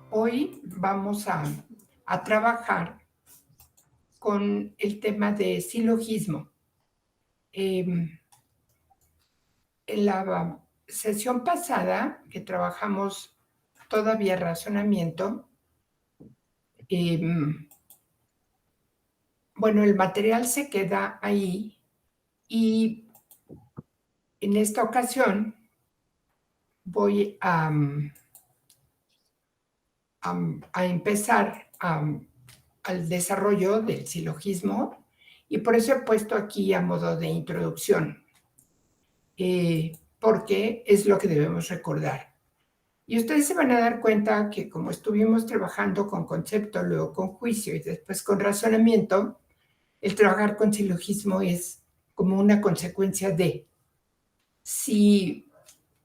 Hoy vamos a trabajar con el tema de silogismo. En la sesión pasada, que trabajamos todavía razonamiento, bueno, el material se queda ahí y en esta ocasión voy a empezar al desarrollo del silogismo y por eso he puesto aquí a modo de introducción, porque es lo que debemos recordar. Y ustedes se van a dar cuenta que como estuvimos trabajando con concepto, luego con juicio y después con razonamiento, el trabajar con silogismo es como una consecuencia de. Si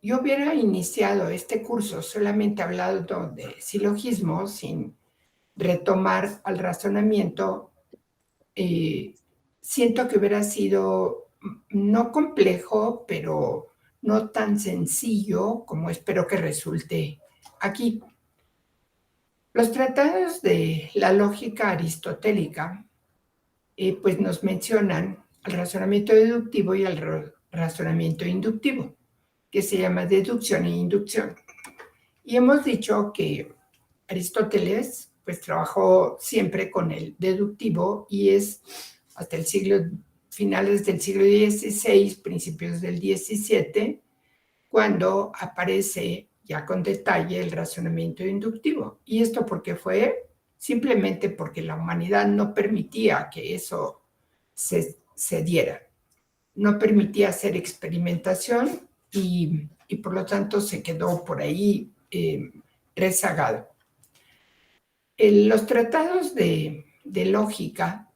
yo hubiera iniciado este curso solamente hablando de silogismo, sin retomar al razonamiento, siento que hubiera sido no complejo, pero no tan sencillo como espero que resulte aquí. Los tratados de la lógica aristotélica pues nos mencionan el razonamiento deductivo y el razonamiento inductivo, que se llama deducción e inducción. Y hemos dicho que Aristóteles pues trabajó siempre con el deductivo y es hasta el finales del siglo XVI, principios del XVII, cuando aparece ya con detalle el razonamiento inductivo. ¿Y esto por qué fue? Simplemente porque la humanidad no permitía que eso se diera. No permitía hacer experimentación y por lo tanto se quedó por ahí rezagado. Los tratados de lógica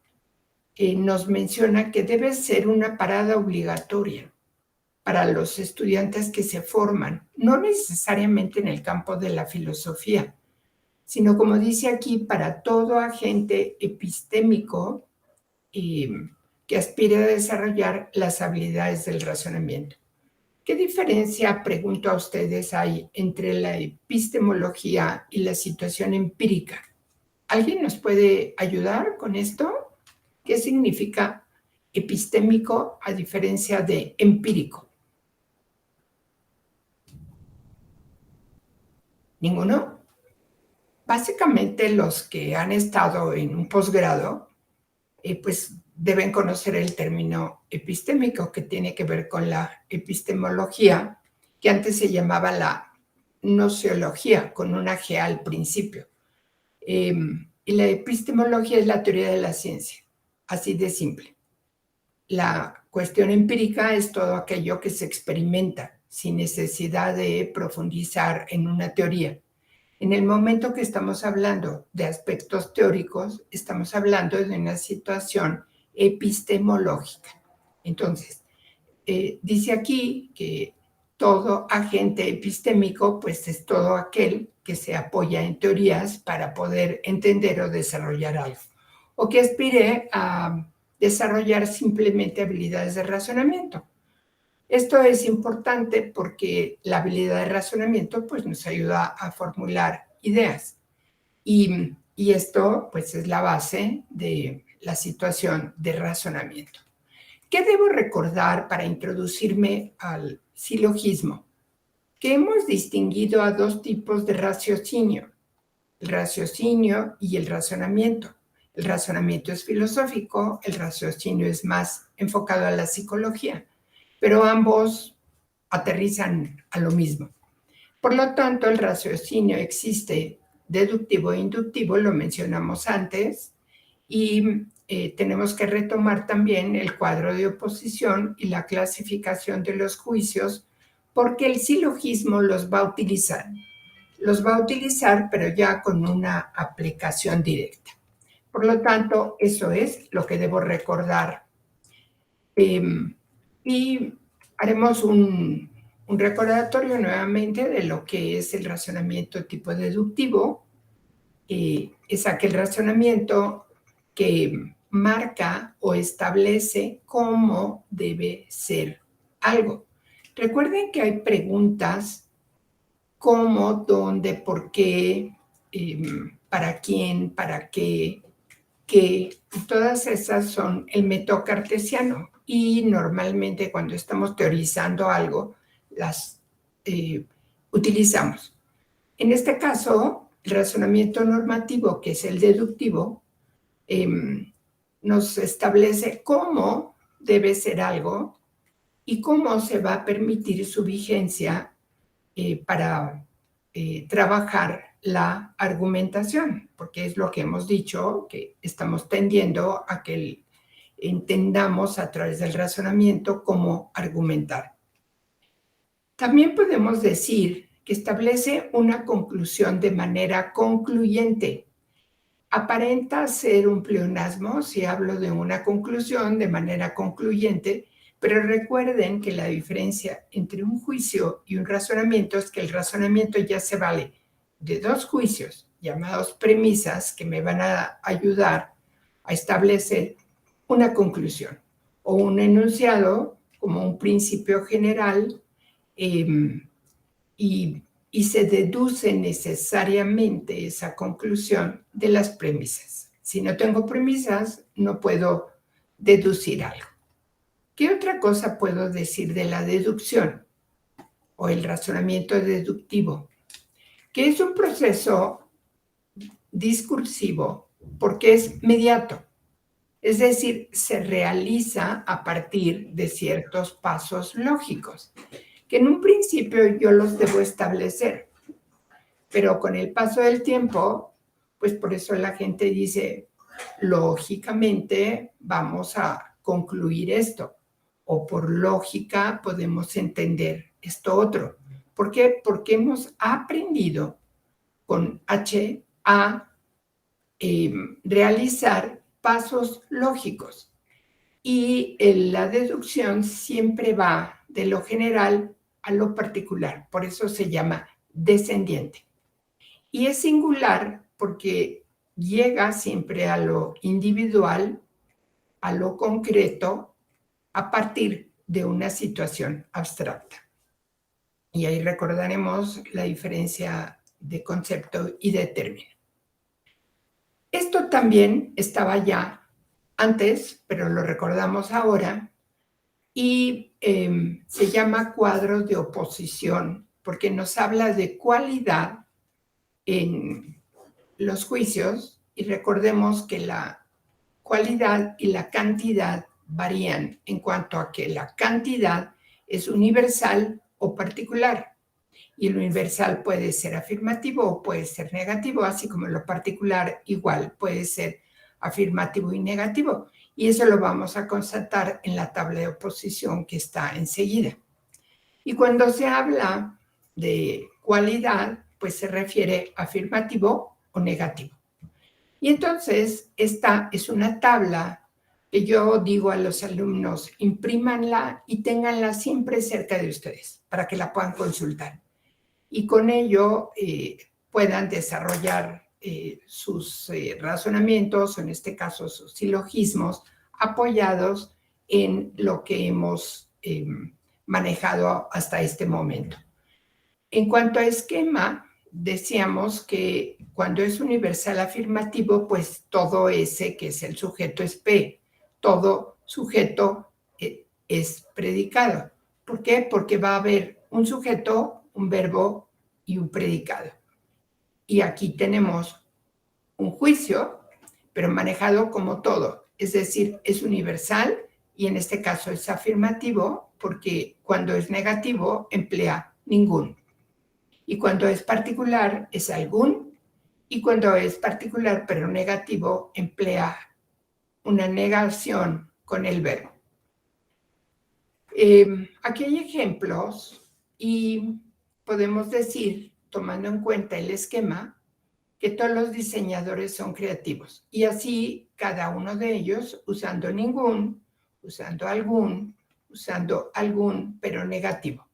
nos mencionan que debe ser una parada obligatoria para los estudiantes que se forman, no necesariamente en el campo de la filosofía, sino como dice aquí, para todo agente epistémico que aspire a desarrollar las habilidades del razonamiento. ¿Qué diferencia, pregunto a ustedes, hay entre la epistemología y la situación empírica? ¿Alguien nos puede ayudar con esto? ¿Qué significa epistémico a diferencia de empírico? ¿Ninguno? Básicamente los que han estado en un posgrado, pues deben conocer el término epistémico, que tiene que ver con la epistemología, que antes se llamaba la gnoseología, con una G al principio. Y la epistemología es la teoría de la ciencia, así de simple. La cuestión empírica es todo aquello que se experimenta sin necesidad de profundizar en una teoría. En el momento que estamos hablando de aspectos teóricos, estamos hablando de una situación epistemológica. Entonces, dice aquí que todo agente epistémico, pues es todo aquel que se apoya en teorías para poder entender o desarrollar algo, o que aspire a desarrollar simplemente habilidades de razonamiento. Esto es importante porque la habilidad de razonamiento pues, nos ayuda a formular ideas. Y esto pues, es la base de la situación de razonamiento. ¿Qué debo recordar para introducirme al silogismo? Que hemos distinguido a dos tipos de raciocinio, el raciocinio y el razonamiento. El razonamiento es filosófico, el raciocinio es más enfocado a la psicología, pero ambos aterrizan a lo mismo. Por lo tanto, el raciocinio existe deductivo e inductivo, lo mencionamos antes, y tenemos que retomar también el cuadro de oposición y la clasificación de los juicios, porque el silogismo los va a utilizar. Los va a utilizar, pero ya con una aplicación directa. Por lo tanto, eso es lo que debo recordar. Y haremos un recordatorio nuevamente de lo que es el razonamiento tipo deductivo. Es aquel razonamiento que marca o establece cómo debe ser algo. Recuerden que hay preguntas cómo, dónde, por qué, para quién, para qué, todas esas son el método cartesiano y normalmente cuando estamos teorizando algo las utilizamos. En este caso, el razonamiento normativo, que es el deductivo, nos establece cómo debe ser algo y cómo se va a permitir su vigencia para trabajar la argumentación, porque es lo que hemos dicho, que estamos tendiendo a que entendamos a través del razonamiento cómo argumentar. También podemos decir que establece una conclusión de manera concluyente. Aparenta ser un pleonasmo si hablo de una conclusión de manera concluyente, pero recuerden que la diferencia entre un juicio y un razonamiento es que el razonamiento ya se vale de dos juicios llamados premisas que me van a ayudar a establecer una conclusión o un enunciado como un principio general y se deduce necesariamente esa conclusión de las premisas. Si no tengo premisas, no puedo deducir algo. ¿Qué otra cosa puedo decir de la deducción o el razonamiento deductivo? Que es un proceso discursivo porque es mediato. Es decir, se realiza a partir de ciertos pasos lógicos, que en un principio yo los debo establecer, pero con el paso del tiempo, pues por eso la gente dice, lógicamente vamos a concluir esto, o por lógica podemos entender esto otro. ¿Por qué? Porque hemos aprendido con H a realizar pasos lógicos. Y la deducción siempre va de lo general a lo particular, por eso se llama descendiente. Y es singular porque llega siempre a lo individual, a lo concreto, a partir de una situación abstracta. Y ahí recordaremos la diferencia de concepto y de término. Esto también estaba ya antes, pero lo recordamos ahora, y se llama cuadro de oposición, porque nos habla de cualidad en los juicios, y recordemos que la cualidad y la cantidad varían en cuanto a que la cantidad es universal o particular, y lo universal puede ser afirmativo o puede ser negativo, así como lo particular igual puede ser afirmativo y negativo, y eso lo vamos a constatar en la tabla de oposición que está enseguida. Y cuando se habla de cualidad, pues se refiere a afirmativo o negativo. Y entonces esta es una tabla que yo digo a los alumnos, imprímanla y ténganla siempre cerca de ustedes para que la puedan consultar. Y con ello puedan desarrollar sus razonamientos, o en este caso sus silogismos, apoyados en lo que hemos manejado hasta este momento. En cuanto a esquema, decíamos que cuando es universal afirmativo, pues todo S, que es el sujeto, es P. Todo sujeto es predicado. ¿Por qué? Porque va a haber un sujeto, un verbo y un predicado. Y aquí tenemos un juicio, pero manejado como todo. Es decir, es universal y en este caso es afirmativo porque cuando es negativo emplea ningún. Y cuando es particular es algún, y cuando es particular pero negativo emplea una negación con el verbo. Aquí hay ejemplos y podemos decir, tomando en cuenta el esquema, que todos los diseñadores son creativos. Y así cada uno de ellos usando ningún, usando algún, pero negativo.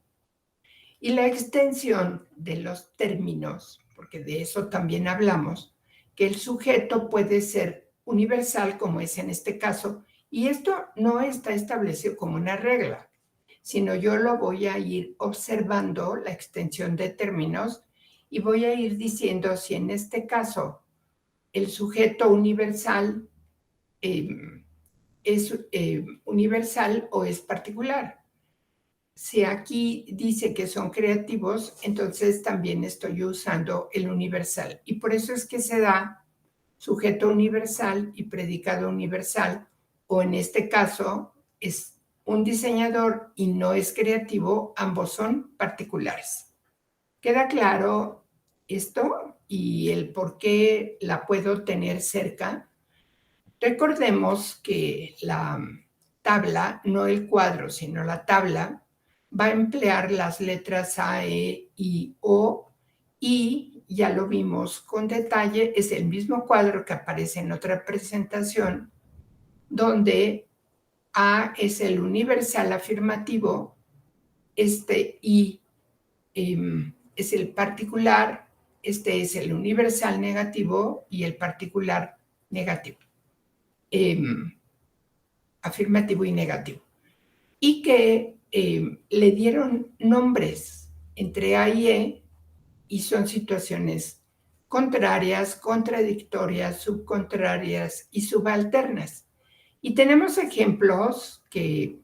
Y la extensión de los términos, porque de eso también hablamos, que el sujeto puede ser universal, como es en este caso, y esto no está establecido como una regla, sino yo lo voy a ir observando, la extensión de términos, y voy a ir diciendo si en este caso el sujeto universal es universal o es particular. Si aquí dice que son creativos, entonces también estoy usando el universal. Y por eso es que se da sujeto universal y predicado universal, o en este caso es un diseñador y no es creativo, ambos son particulares. ¿Queda claro esto y el por qué la puedo tener cerca? Recordemos que la tabla, no el cuadro, sino la tabla, va a emplear las letras A, E, I, O, y ya lo vimos con detalle, es el mismo cuadro que aparece en otra presentación, donde A es el universal afirmativo, este I es el particular, este es el universal negativo y el particular negativo. Afirmativo y negativo. Y que le dieron nombres entre A y E, y son situaciones contrarias, contradictorias, subcontrarias y subalternas. Y tenemos ejemplos que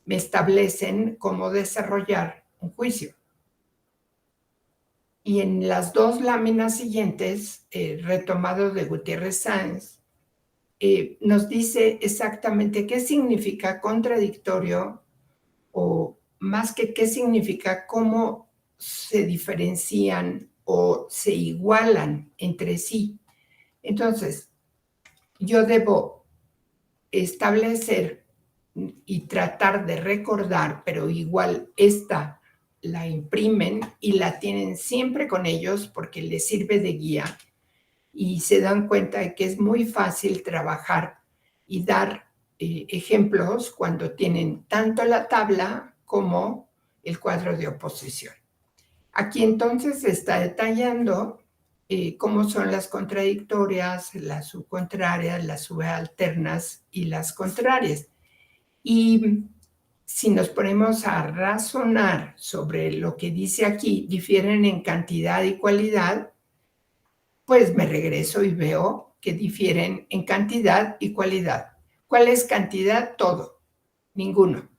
me establecen cómo desarrollar un juicio. Y en las dos láminas siguientes, retomado de Gutiérrez Sáenz, nos dice exactamente qué significa contradictorio, o más que qué significa, cómo se diferencian o se igualan entre sí. Entonces, yo debo establecer y tratar de recordar, pero igual esta la imprimen y la tienen siempre con ellos porque les sirve de guía, y se dan cuenta de que es muy fácil trabajar y dar ejemplos cuando tienen tanto la tabla como el cuadro de oposición. Aquí entonces se está detallando cómo son las contradictorias, las subcontrarias, las subalternas y las contrarias. Y si nos ponemos a razonar sobre lo que dice aquí, difieren en cantidad y cualidad, pues me regreso y veo que difieren en cantidad y cualidad. ¿Cuál es cantidad? Todo, ninguno.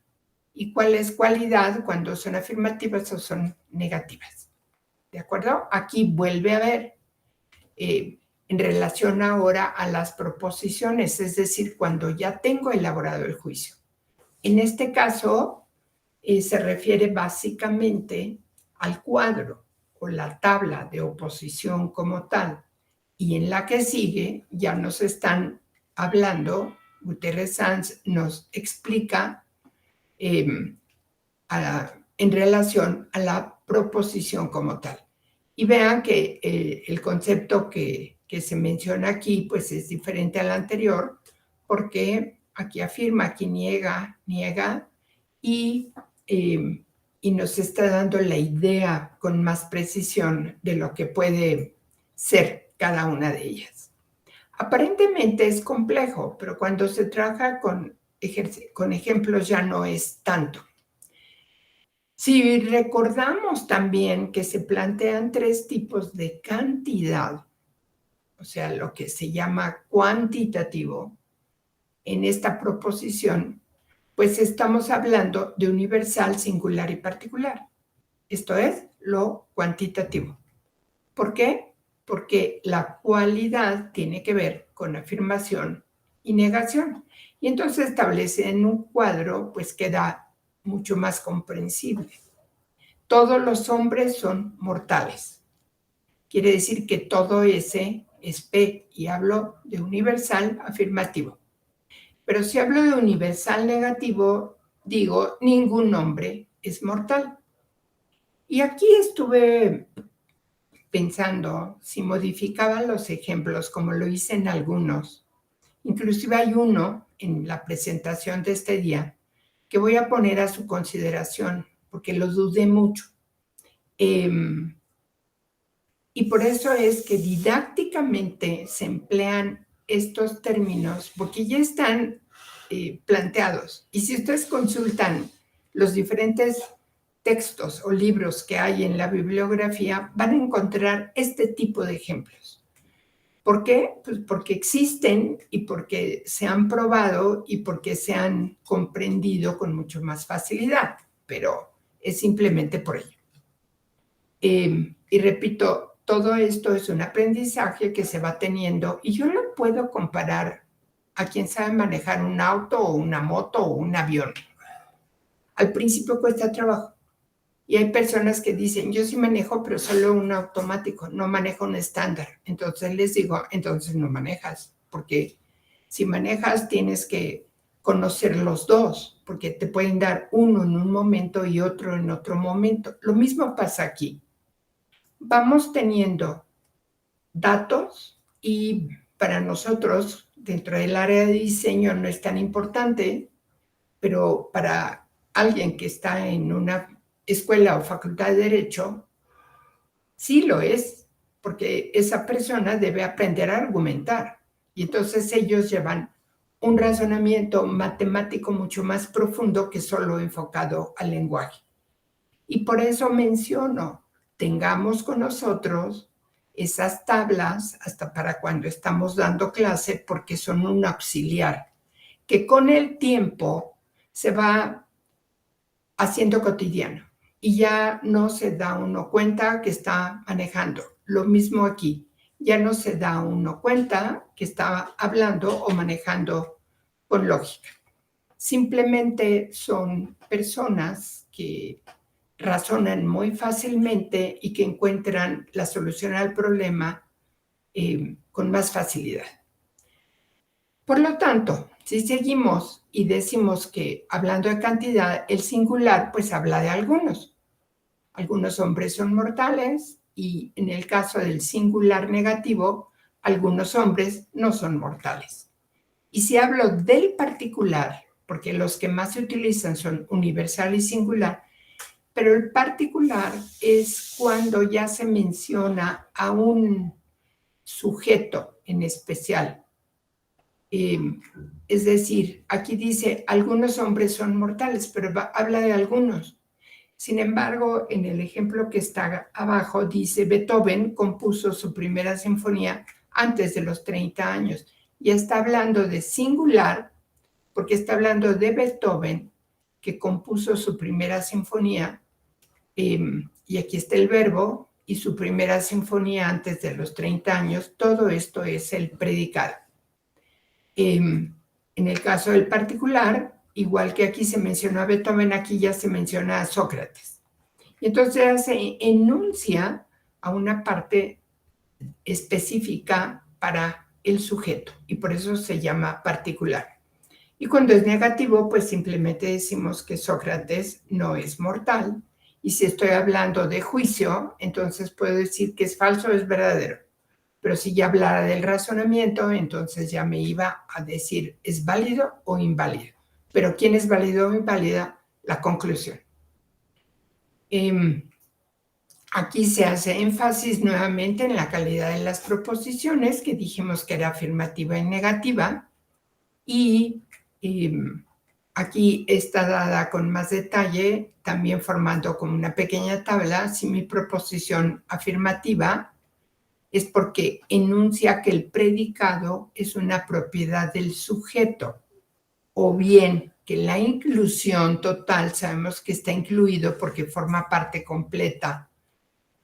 ¿Y cuál es cualidad cuando son afirmativas o son negativas? ¿De acuerdo? Aquí vuelve a ver en relación ahora a las proposiciones, es decir, cuando ya tengo elaborado el juicio. En este caso, se refiere básicamente al cuadro o la tabla de oposición como tal. Y en la que sigue ya nos están hablando, Gutiérrez Sanz nos explica en relación a la proposición como tal. Y vean que el concepto que se menciona aquí pues es diferente al anterior, porque aquí afirma, aquí niega, y nos está dando la idea con más precisión de lo que puede ser cada una de ellas. Aparentemente es complejo, pero cuando se trabaja con ejemplos ya no es tanto. Si recordamos también que se plantean tres tipos de cantidad, o sea, lo que se llama cuantitativo, en esta proposición, pues estamos hablando de universal, singular y particular. Esto es lo cuantitativo. ¿Por qué? Porque la cualidad tiene que ver con afirmación y negación. Y entonces establece en un cuadro, pues queda mucho más comprensible. Todos los hombres son mortales. Quiere decir que todo ese es P, y hablo de universal afirmativo. Pero si hablo de universal negativo, digo, ningún hombre es mortal. Y aquí estuve pensando si modificaba los ejemplos como lo hice en algunos. Inclusive hay uno en la presentación de este día que voy a poner a su consideración porque lo dudé mucho. Y por eso es que didácticamente se emplean estos términos porque ya están planteados. Y si ustedes consultan los diferentes textos o libros que hay en la bibliografía, van a encontrar este tipo de ejemplos. ¿Por qué? Pues porque existen y porque se han probado y porque se han comprendido con mucho más facilidad, pero es simplemente por ello. Y repito, todo esto es un aprendizaje que se va teniendo y yo lo puedo comparar a quien sabe manejar un auto o una moto o un avión. Al principio cuesta trabajo. Y hay personas que dicen, yo sí manejo, pero solo un automático, no manejo un estándar. Entonces les digo, entonces no manejas, porque si manejas tienes que conocer los dos, porque te pueden dar uno en un momento y otro en otro momento. Lo mismo pasa aquí. Vamos teniendo datos y para nosotros, dentro del área de diseño, no es tan importante, pero para alguien que está en una escuela o facultad de derecho, sí lo es, porque esa persona debe aprender a argumentar. Y entonces ellos llevan un razonamiento matemático mucho más profundo que solo enfocado al lenguaje. Y por eso menciono, tengamos con nosotros esas tablas hasta para cuando estamos dando clase, porque son un auxiliar, que con el tiempo se va haciendo cotidiano y ya no se da uno cuenta que está manejando. Lo mismo aquí, ya no se da uno cuenta que está hablando o manejando con lógica. Simplemente son personas que razonan muy fácilmente y que encuentran la solución al problema con más facilidad. Por lo tanto, si seguimos y decimos que hablando de cantidad, el singular pues habla de algunos. Algunos hombres son mortales y en el caso del singular negativo, algunos hombres no son mortales. Y si hablo del particular, porque los que más se utilizan son universal y singular, pero el particular es cuando ya se menciona a un sujeto en especial. Es decir, aquí dice, algunos hombres son mortales, pero habla de algunos. Sin embargo, en el ejemplo que está abajo, dice, Beethoven compuso su primera sinfonía antes de los 30 años. Y está hablando de singular, porque está hablando de Beethoven, que compuso su primera sinfonía, y aquí está el verbo, y su primera sinfonía antes de los 30 años. Todo esto es el predicado. En el caso del particular, igual que aquí se mencionó a Beethoven, aquí ya se menciona a Sócrates. Y entonces se enuncia a una parte específica para el sujeto y por eso se llama particular. Y cuando es negativo, pues simplemente decimos que Sócrates no es mortal. Y si estoy hablando de juicio, entonces puedo decir que es falso o es verdadero. Pero si ya hablara del razonamiento, entonces ya me iba a decir, ¿es válido o inválido? Pero ¿quién es válido o inválida? La conclusión. Aquí se hace énfasis nuevamente en la calidad de las proposiciones, que dijimos que era afirmativa y negativa, y aquí está dada con más detalle, también formando como una pequeña tabla. Si mi proposición afirmativa es porque enuncia que el predicado es una propiedad del sujeto, o bien que la inclusión total, sabemos que está incluido porque forma parte completa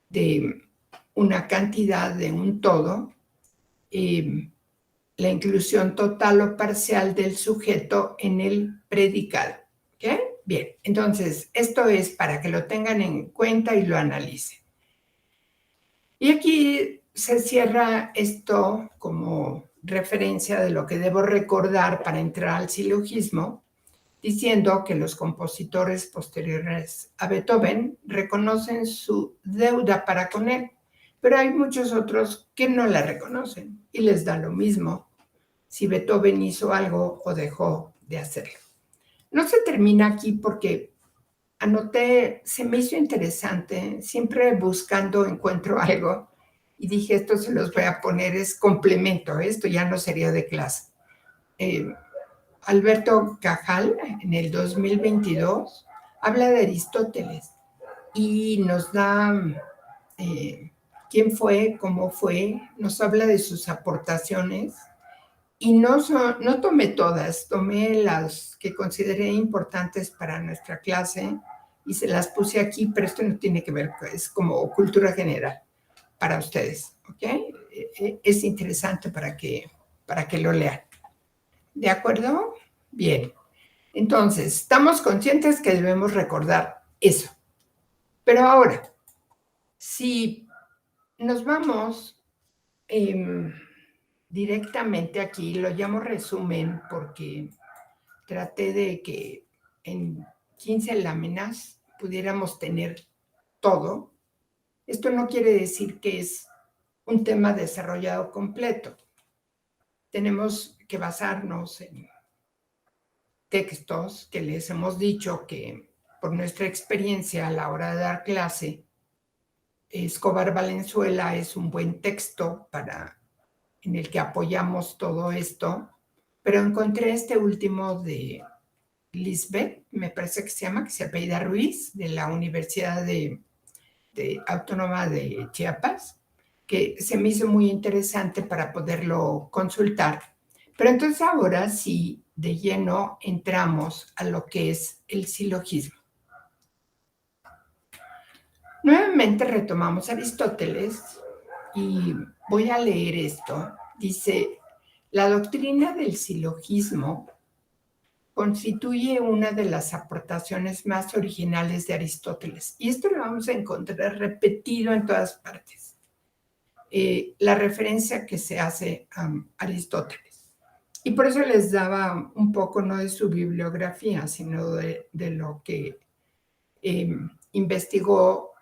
de una cantidad, de un todo, la inclusión total o parcial del sujeto en el predicado. ¿Ok? Bien, entonces esto es para que lo tengan en cuenta y lo analicen. Y aquí se cierra esto como referencia de lo que debo recordar para entrar al silogismo, diciendo que los compositores posteriores a Beethoven reconocen su deuda para con él, pero hay muchos otros que no la reconocen y les da lo mismo si Beethoven hizo algo o dejó de hacerlo. No se termina aquí porque anoté, se me hizo interesante, siempre buscando encuentro algo y dije, esto se los voy a poner, es complemento, esto ya no sería de clase. Alberto Cajal, en el 2022, habla de Aristóteles y nos da quién fue, cómo fue, nos habla de sus aportaciones y no tomé todas, tomé las que consideré importantes para nuestra clase y se las puse aquí, pero esto no tiene que ver, es como cultura general para ustedes, ¿ok? Es interesante para que lo lean. ¿De acuerdo? Bien. Entonces, estamos conscientes que debemos recordar eso. Pero ahora, si nos vamos directamente aquí, lo llamo resumen porque traté de que en 15 láminas pudiéramos tener todo. Esto no quiere decir que es un tema desarrollado completo. Tenemos que basarnos en textos que les hemos dicho que por nuestra experiencia a la hora de dar clase, Escobar Valenzuela es un buen texto en el que apoyamos todo esto, pero encontré este último de Lisbeth, me parece que se apellida Ruiz, de la Universidad Autónoma de Chiapas, que se me hizo muy interesante para poderlo consultar. Pero entonces ahora sí, de lleno, entramos a lo que es el silogismo. Nuevamente retomamos a Aristóteles y voy a leer esto. Dice, la doctrina del silogismo constituye una de las aportaciones más originales de Aristóteles. Y esto lo vamos a encontrar repetido en todas partes. La referencia que se hace a Aristóteles. Y por eso les daba un poco, no de su bibliografía, sino de lo que investigó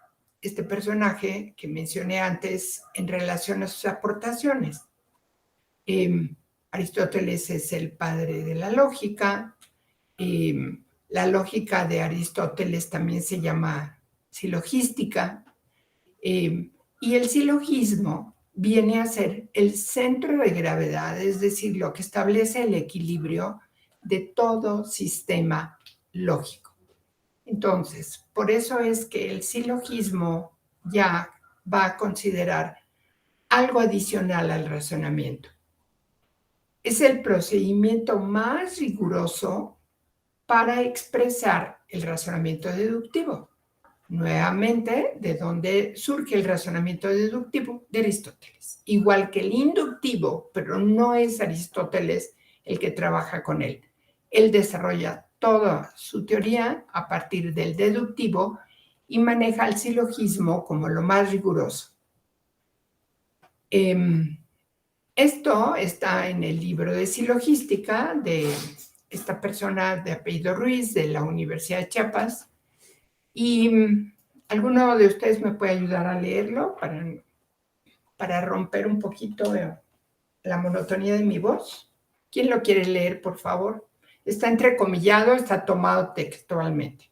este personaje que mencioné antes en relación a sus aportaciones. Aristóteles es el padre de la lógica. La lógica de Aristóteles también se llama silogística. Y el silogismo viene a ser el centro de gravedad, es decir, lo que establece el equilibrio de todo sistema lógico. Entonces, por eso es que el silogismo ya va a considerar algo adicional al razonamiento. Es el procedimiento más riguroso para expresar el razonamiento deductivo. Nuevamente, ¿de dónde surge el razonamiento deductivo? De Aristóteles. Igual que el inductivo, pero no es Aristóteles el que trabaja con él. Él desarrolla toda su teoría a partir del deductivo y maneja el silogismo como lo más riguroso. Esto está en el libro de silogística de esta persona de apellido Ruiz de la Universidad de Chiapas. Y alguno de ustedes me puede ayudar a leerlo para romper un poquito la monotonía de mi voz. ¿Quién lo quiere leer, por favor? Está entrecomillado, está tomado textualmente.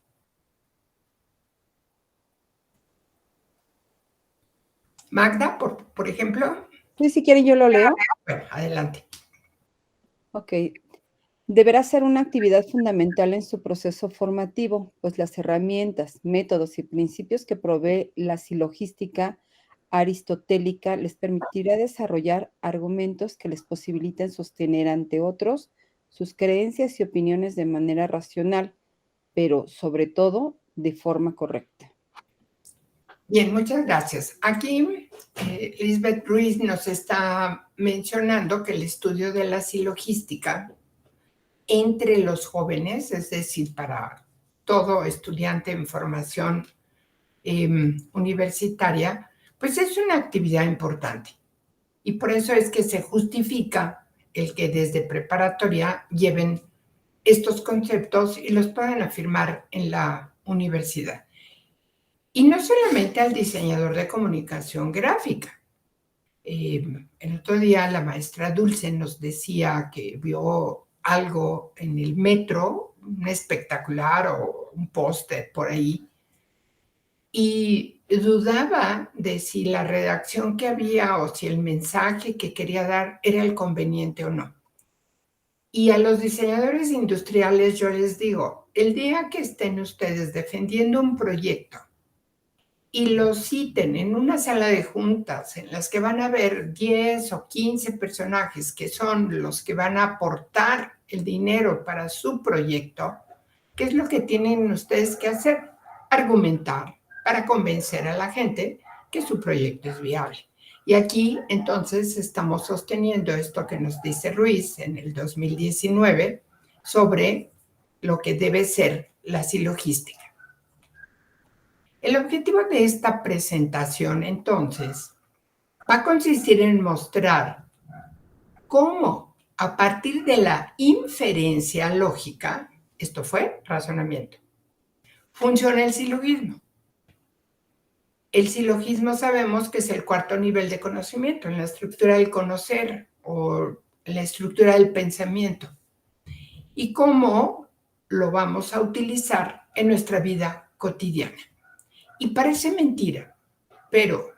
Magda, por ejemplo. Sí, si quieren yo lo leo. Bueno, adelante. Ok. Deberá ser una actividad fundamental en su proceso formativo, pues las herramientas, métodos y principios que provee la silogística aristotélica les permitirá desarrollar argumentos que les posibiliten sostener ante otros sus creencias y opiniones de manera racional, pero sobre todo de forma correcta. Bien, muchas gracias. Aquí Lisbeth Ruiz nos está mencionando que el estudio de la silogística entre los jóvenes, es decir, para todo estudiante en formación universitaria, pues es una actividad importante. Y por eso es que se justifica el que desde preparatoria lleven estos conceptos y los puedan afirmar en la universidad. Y no solamente al diseñador de comunicación gráfica. El otro día la maestra Dulce nos decía que vio algo en el metro, un espectacular o un póster por ahí, y dudaba de si la redacción que había o si el mensaje que quería dar era el conveniente o no. Y a los diseñadores industriales yo les digo, el día que estén ustedes defendiendo un proyecto y lo citen en una sala de juntas en las que van a haber 10 o 15 personajes que son los que van a aportar el dinero para su proyecto, ¿qué es lo que tienen ustedes que hacer? Argumentar para convencer a la gente que su proyecto es viable. Y aquí entonces estamos sosteniendo esto que nos dice Ruiz en el 2019 sobre lo que debe ser la silogística. El objetivo de esta presentación, entonces, va a consistir en mostrar cómo, a partir de la inferencia lógica, esto fue razonamiento, funciona el silogismo. El silogismo sabemos que es el cuarto nivel de conocimiento en la estructura del conocer o en la estructura del pensamiento. Y cómo lo vamos a utilizar en nuestra vida cotidiana. Y parece mentira, pero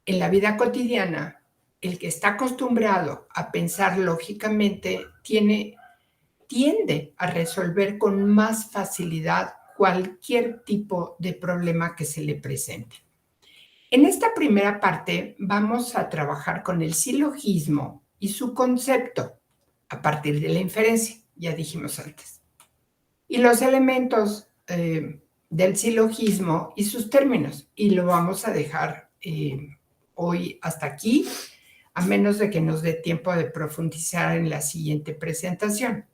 en la vida cotidiana, el que está acostumbrado a pensar lógicamente tiende a resolver con más facilidad cualquier tipo de problema que se le presente. En esta primera parte vamos a trabajar con el silogismo y su concepto a partir de la inferencia, ya dijimos antes. Y los elementos del silogismo y sus términos. Y lo vamos a dejar hoy hasta aquí, a menos de que nos dé tiempo de profundizar en la siguiente presentación.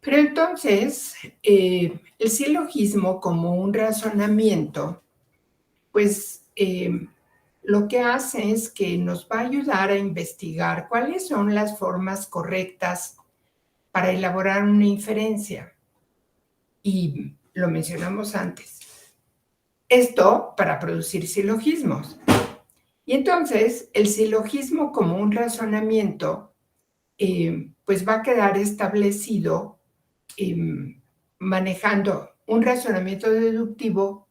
Pero entonces, el silogismo como un razonamiento, pues lo que hace es que nos va a ayudar a investigar cuáles son las formas correctas para elaborar una inferencia. Y lo mencionamos antes. Esto para producir silogismos. Y entonces, el silogismo como un razonamiento, pues va a quedar establecido manejando un razonamiento deductivo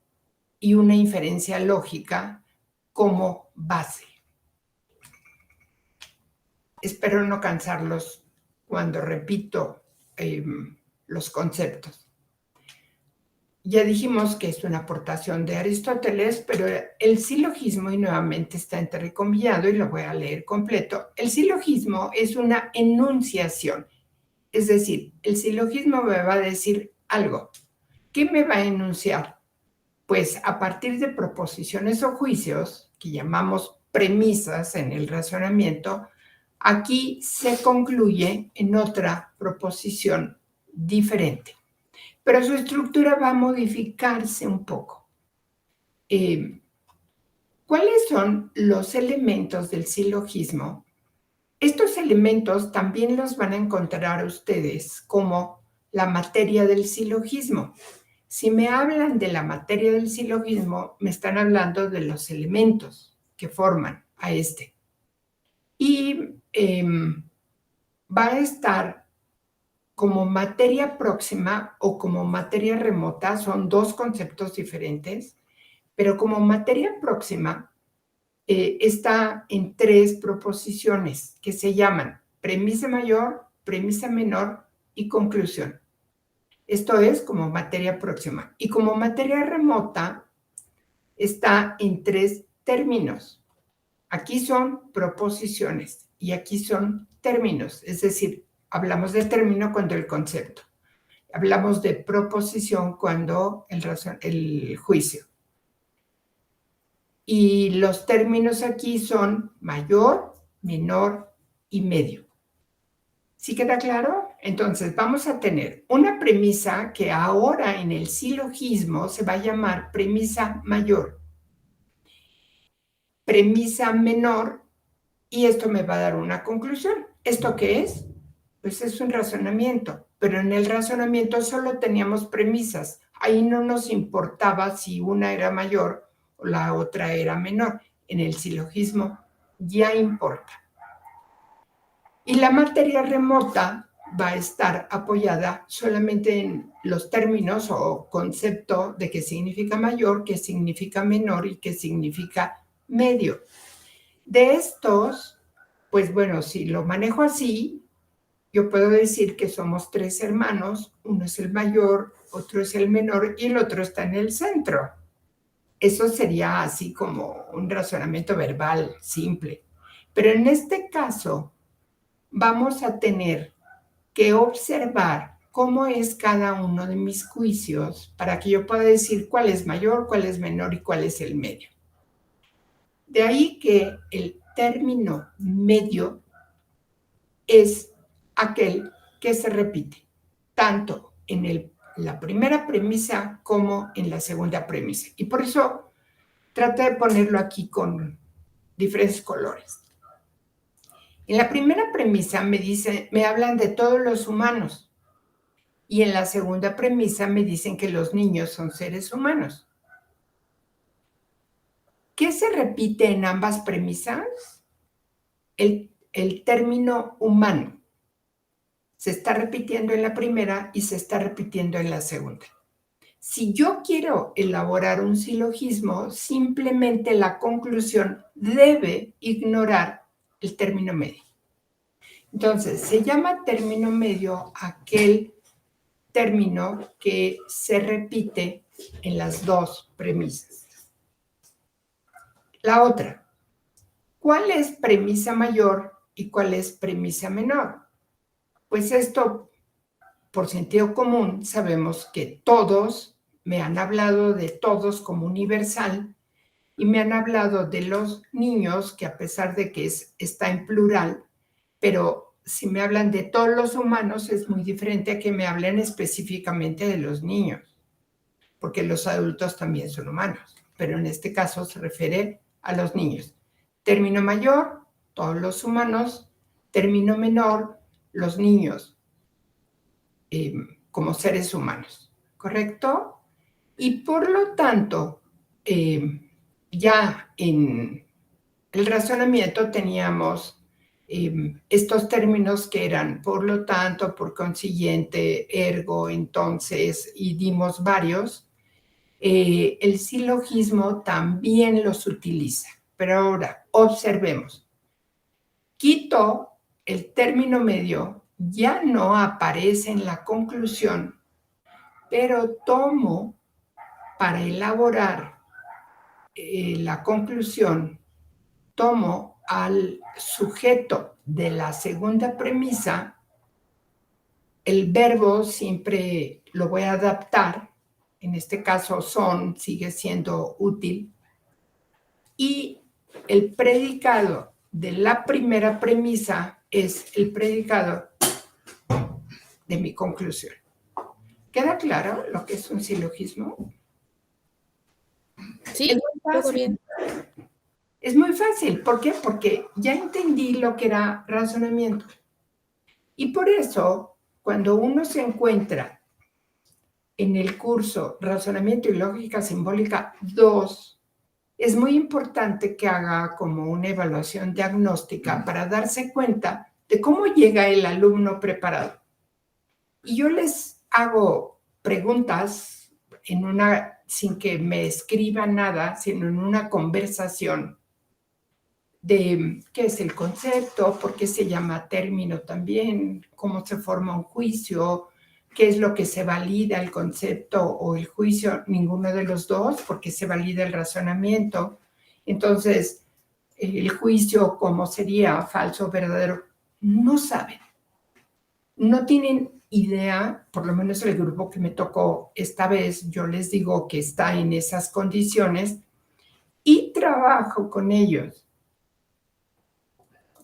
y una inferencia lógica como base. Espero no cansarlos cuando repito los conceptos. Ya dijimos que es una aportación de Aristóteles, pero el silogismo, y nuevamente está entrecomillado y lo voy a leer completo, el silogismo es una enunciación. Es decir, el silogismo me va a decir algo. ¿Qué me va a enunciar? Pues a partir de proposiciones o juicios, que llamamos premisas en el razonamiento, aquí se concluye en otra proposición diferente. Pero su estructura va a modificarse un poco. ¿Cuáles son los elementos del silogismo? Estos elementos también los van a encontrar ustedes como la materia del silogismo. Si me hablan de la materia del silogismo, me están hablando de los elementos que forman a este. Y va a estar como materia próxima o como materia remota, son dos conceptos diferentes, pero como materia próxima está en tres proposiciones que se llaman premisa mayor, premisa menor y conclusión. Esto es como materia próxima. Y como materia remota está en tres términos. Aquí son proposiciones y aquí son términos, es decir, hablamos de término cuando el concepto. Hablamos de proposición cuando el juicio. Y los términos aquí son mayor, menor y medio. ¿Sí queda claro? Entonces vamos a tener una premisa que ahora en el silogismo se va a llamar premisa mayor, premisa menor, y esto me va a dar una conclusión. ¿Esto qué es? Pues es un razonamiento, pero en el razonamiento solo teníamos premisas. Ahí no nos importaba si una era mayor o la otra era menor. En el silogismo ya importa. Y la materia remota va a estar apoyada solamente en los términos o concepto de qué significa mayor, qué significa menor y qué significa medio. De estos, pues bueno, si lo manejo así, yo puedo decir que somos 3 hermanos, uno es el mayor, otro es el menor y el otro está en el centro. Eso sería así como un razonamiento verbal simple. Pero en este caso vamos a tener que observar cómo es cada uno de mis juicios para que yo pueda decir cuál es mayor, cuál es menor y cuál es el medio. De ahí que el término medio es aquel que se repite tanto en la primera premisa como en la segunda premisa. Y por eso traté de ponerlo aquí con diferentes colores. En la primera premisa me hablan de todos los humanos. Y en la segunda premisa me dicen que los niños son seres humanos. ¿Qué se repite en ambas premisas? El término humano. Se está repitiendo en la primera y se está repitiendo en la segunda. Si yo quiero elaborar un silogismo, simplemente la conclusión debe ignorar el término medio. Entonces, se llama término medio aquel término que se repite en las dos premisas. La otra, ¿cuál es premisa mayor y cuál es premisa menor? Pues esto, por sentido común, sabemos que todos me han hablado de todos como universal y me han hablado de los niños, que a pesar de que está en plural, pero si me hablan de todos los humanos es muy diferente a que me hablen específicamente de los niños, porque los adultos también son humanos, pero en este caso se refiere a los niños. Término mayor, todos los humanos. Término menor, los niños como seres humanos, ¿correcto? Y por lo tanto, ya en el razonamiento teníamos estos términos que eran por lo tanto, por consiguiente, ergo, entonces, y dimos varios. El silogismo también los utiliza. Pero ahora, observemos. Quito el término medio, ya no aparece en la conclusión, pero tomo para elaborar la conclusión, tomo al sujeto de la segunda premisa, el verbo siempre lo voy a adaptar, en este caso son, sigue siendo útil, y el predicado de la primera premisa es el predicado de mi conclusión. ¿Queda claro lo que es un silogismo? Sí, todo bien. Es muy fácil. ¿Por qué? Porque ya entendí lo que era razonamiento. Y por eso, cuando uno se encuentra en el curso Razonamiento y Lógica Simbólica 2, es muy importante que haga como una evaluación diagnóstica para darse cuenta de cómo llega el alumno preparado. Y yo les hago preguntas sin que me escriban nada, sino en una conversación de qué es el concepto, por qué se llama término también, cómo se forma un juicio, qué es lo que se valida, el concepto o el juicio, ninguno de los dos, porque se valida el razonamiento. Entonces, el juicio, cómo sería falso o verdadero, no saben. No tienen idea, por lo menos el grupo que me tocó esta vez, yo les digo que está en esas condiciones y trabajo con ellos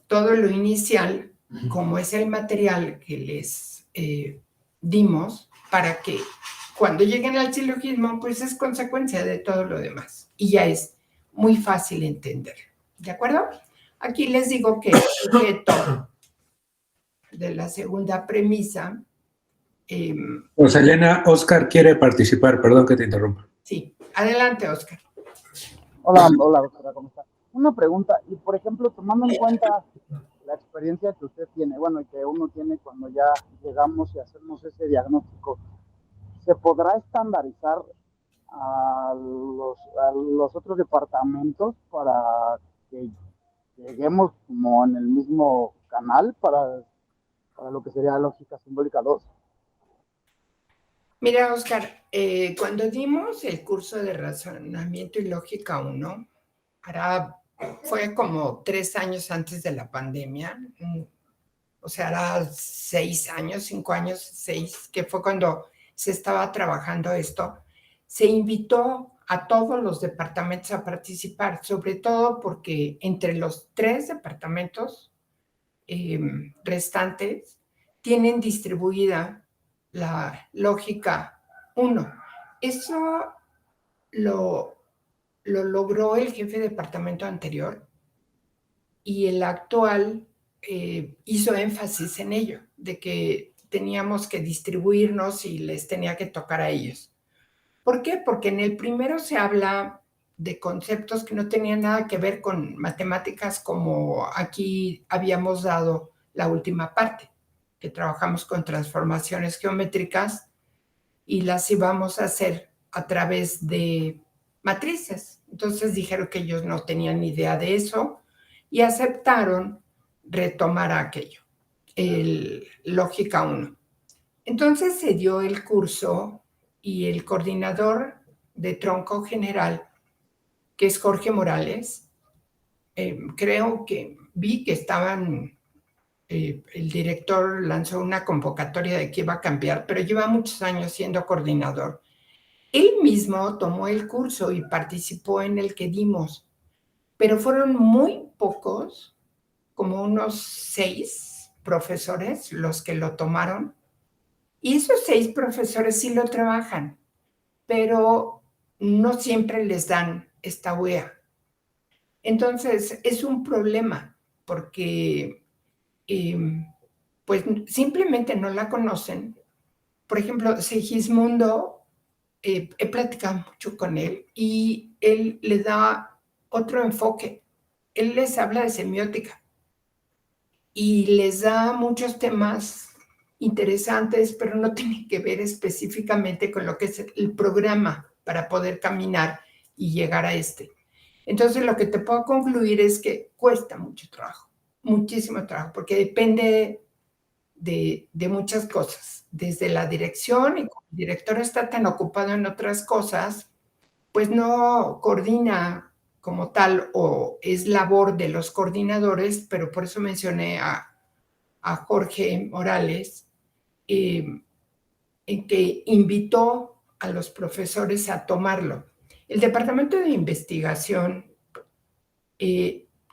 todo lo inicial, como es el material que les dimos, para que cuando lleguen al silogismo, pues es consecuencia de todo lo demás. Y ya es muy fácil entender. ¿De acuerdo? Aquí les digo que el sujeto de la segunda premisa... Pues Elena, Oscar quiere participar, perdón que te interrumpa. Sí, adelante, Oscar. Hola, doctora, ¿cómo está? Una pregunta, y por ejemplo, tomando en cuenta la experiencia que usted tiene, bueno, y que uno tiene cuando ya llegamos y hacemos ese diagnóstico, ¿se podrá estandarizar a los otros departamentos para que lleguemos como en el mismo canal para para lo que sería lógica simbólica 2. Mira, Oscar, cuando dimos el curso de razonamiento y lógica 1, fue como 3 años antes de la pandemia, o sea, era 6 años, 5 años, 6, que fue cuando se estaba trabajando esto. Se invitó a todos los departamentos a participar, sobre todo porque entre los 3 departamentos restantes tienen distribuida la lógica 1. Eso lo logró el jefe de departamento anterior y el actual hizo énfasis en ello, de que teníamos que distribuirnos y les tenía que tocar a ellos. ¿Por qué? Porque en el primero se habla de conceptos que no tenían nada que ver con matemáticas, como aquí habíamos dado la última parte, que trabajamos con transformaciones geométricas y las íbamos a hacer a través de matrices. Entonces dijeron que ellos no tenían ni idea de eso y aceptaron retomar aquello, el Lógica 1. Entonces se dio el curso y el coordinador de tronco general, que es Jorge Morales, creo que vi que el director lanzó una convocatoria de que iba a cambiar, pero lleva muchos años siendo coordinador. Él mismo tomó el curso y participó en el que dimos, pero fueron muy pocos, como unos 6 profesores los que lo tomaron, y esos 6 profesores sí lo trabajan, pero no siempre les dan esta UEA. Entonces, es un problema, porque pues simplemente no la conocen. Por ejemplo, Segismundo, he platicado mucho con él y él le da otro enfoque. Él les habla de semiótica y les da muchos temas interesantes, pero no tienen que ver específicamente con lo que es el programa para poder caminar y llegar a este. Entonces, lo que te puedo concluir es que cuesta mucho trabajo, muchísimo trabajo, porque depende de muchas cosas, desde la dirección, y como el director está tan ocupado en otras cosas, pues no coordina como tal, o es labor de los coordinadores, pero por eso mencioné a Jorge Morales, en que invitó a los profesores a tomarlo. El Departamento de Investigación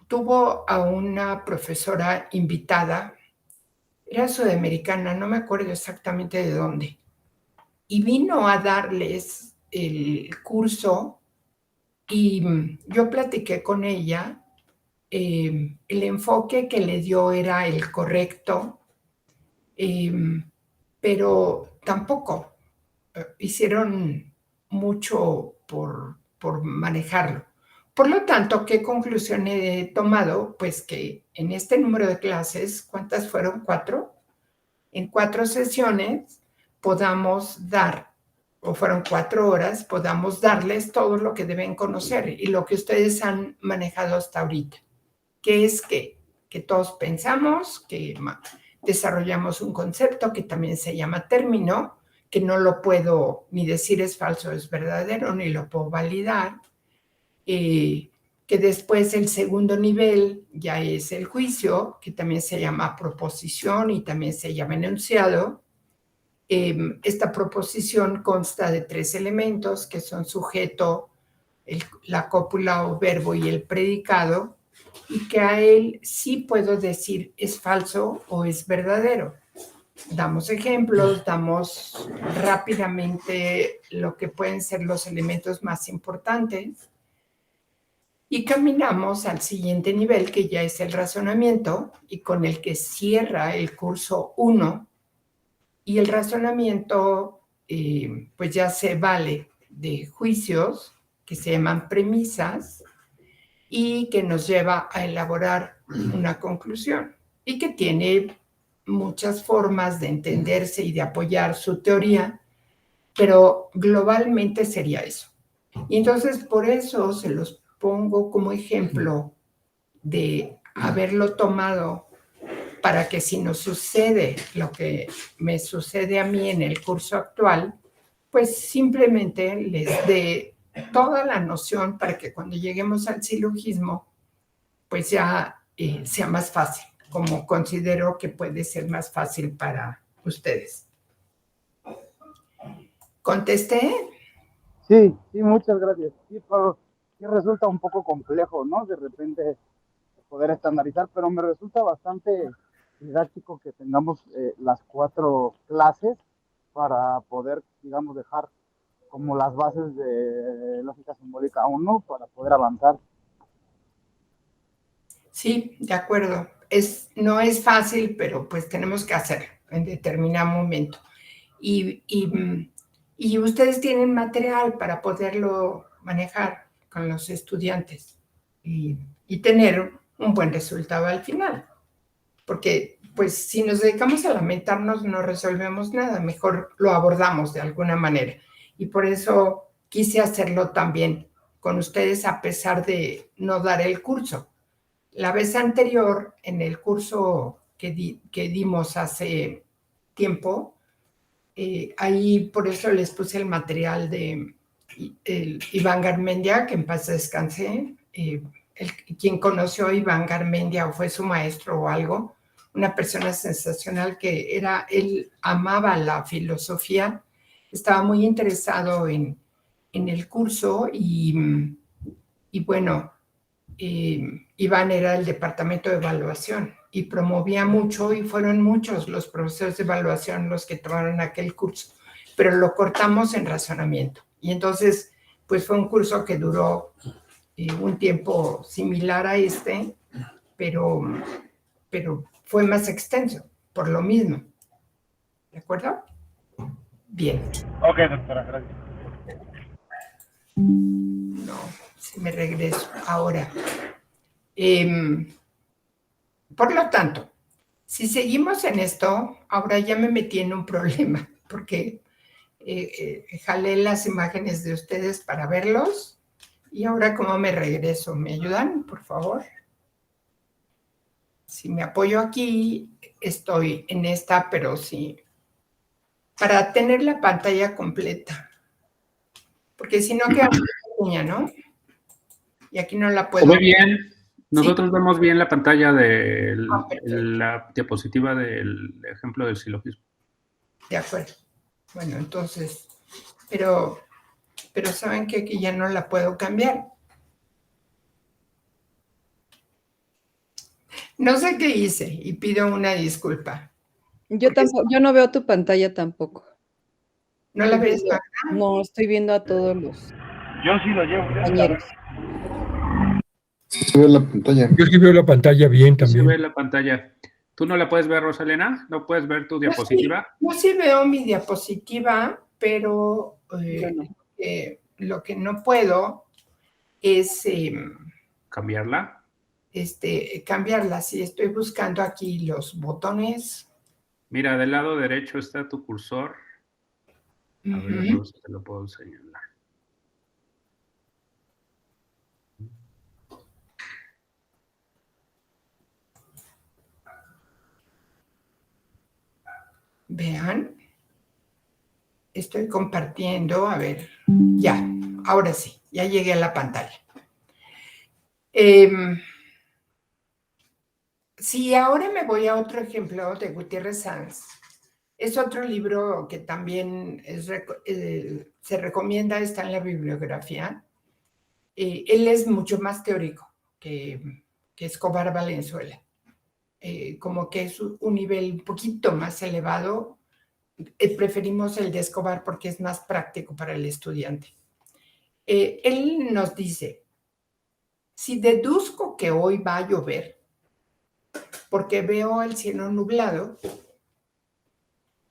tuvo a una profesora invitada, era sudamericana, no me acuerdo exactamente de dónde, y vino a darles el curso y yo platiqué con ella. El enfoque que le dio era el correcto, pero tampoco hicieron mucho por manejarlo. Por lo tanto, ¿qué conclusión he tomado? Pues que en este número de clases, ¿cuántas fueron? 4. En 4 sesiones podamos dar, o fueron 4 horas, podamos darles todo lo que deben conocer y lo que ustedes han manejado hasta ahorita, que es que todos pensamos, que desarrollamos un concepto que también se llama término, que no lo puedo ni decir es falso, es verdadero, ni lo puedo validar, que después el segundo nivel ya es el juicio, que también se llama proposición y también se llama enunciado. Esta proposición consta de 3 elementos, que son sujeto, la cópula o verbo y el predicado, y que a él sí puedo decir es falso o es verdadero. Damos ejemplos, damos rápidamente lo que pueden ser los elementos más importantes y caminamos al siguiente nivel, que ya es el razonamiento y con el que cierra el curso 1. Y el razonamiento pues ya se vale de juicios que se llaman premisas y que nos lleva a elaborar una conclusión y que tiene muchas formas de entenderse y de apoyar su teoría, pero globalmente sería eso. Y entonces por eso se los pongo como ejemplo de haberlo tomado para que si nos sucede lo que me sucede a mí en el curso actual, pues simplemente les dé toda la noción para que cuando lleguemos al silogismo, pues ya sea más fácil, como considero que puede ser más fácil para ustedes. ¿Contesté? Sí, muchas gracias. Sí, pero sí resulta un poco complejo, ¿no? De repente poder estandarizar, pero me resulta bastante didáctico que tengamos las 4 clases para poder, digamos, dejar como las bases de lógica simbólica 1 para poder avanzar. Sí, de acuerdo. No es fácil, pero pues tenemos que hacerlo en determinado momento. Y ustedes tienen material para poderlo manejar con los estudiantes y tener un buen resultado al final. Porque pues si nos dedicamos a lamentarnos no resolvemos nada, mejor lo abordamos de alguna manera. Y por eso quise hacerlo también con ustedes a pesar de no dar el curso. La vez anterior, en el curso que dimos hace tiempo, ahí por eso les puse el material de Iván Garmendia, que en paz descanse. Quien conoció a Iván Garmendia o fue su maestro o algo, una persona sensacional que él amaba la filosofía, estaba muy interesado en el curso y bueno, Iván era del departamento de evaluación y promovía mucho y fueron muchos los profesores de evaluación los que tomaron aquel curso, pero lo cortamos en razonamiento. Y entonces, pues fue un curso que duró un tiempo similar a este, pero fue más extenso, por lo mismo. ¿De acuerdo? Bien. Ok, doctora, gracias. No, si me regreso ahora. Por lo tanto, si seguimos en esto, ahora ya me metí en un problema, porque jalé las imágenes de ustedes para verlos, y ahora cómo me regreso. ¿Me ayudan, por favor? Si me apoyo aquí, estoy en esta, pero sí, para tener la pantalla completa, porque si no queda muy pequeña, ¿no? Y aquí no la puedo. Se ve bien. Nosotros ¿Sí? vemos bien la pantalla de Perfecto. la diapositiva del ejemplo del silogismo. De acuerdo. Bueno, entonces, pero ¿saben qué? Que ya no la puedo cambiar. No sé qué hice y pido una disculpa. Yo tampoco, yo no veo tu pantalla tampoco. ¿No la ves, Magda? No, estoy viendo a todos los Yo sí lo llevo. compañeros. Se ve la pantalla. Yo sí veo la pantalla bien Sí se ve también. la pantalla. ¿Tú no la puedes ver, Rosalena? ¿No puedes ver tu diapositiva? Yo sí veo mi diapositiva, pero Yo no. lo que no puedo es ¿Cambiarla? cambiarla. Si estoy buscando aquí los botones. Mira, del lado derecho está tu cursor. A ver, no sé si te lo puedo señalar. Vean. Estoy compartiendo. A ver, ya. Ahora sí, ya llegué a la pantalla. Si ahora me voy a otro ejemplo de Gutiérrez Sanz, es otro libro que también se recomienda, está en la bibliografía. Él es mucho más teórico que Escobar Valenzuela. Como que es un nivel un poquito más elevado. Preferimos el de Escobar porque es más práctico para el estudiante. Él nos dice, si deduzco que hoy va a llover, porque veo el cielo nublado,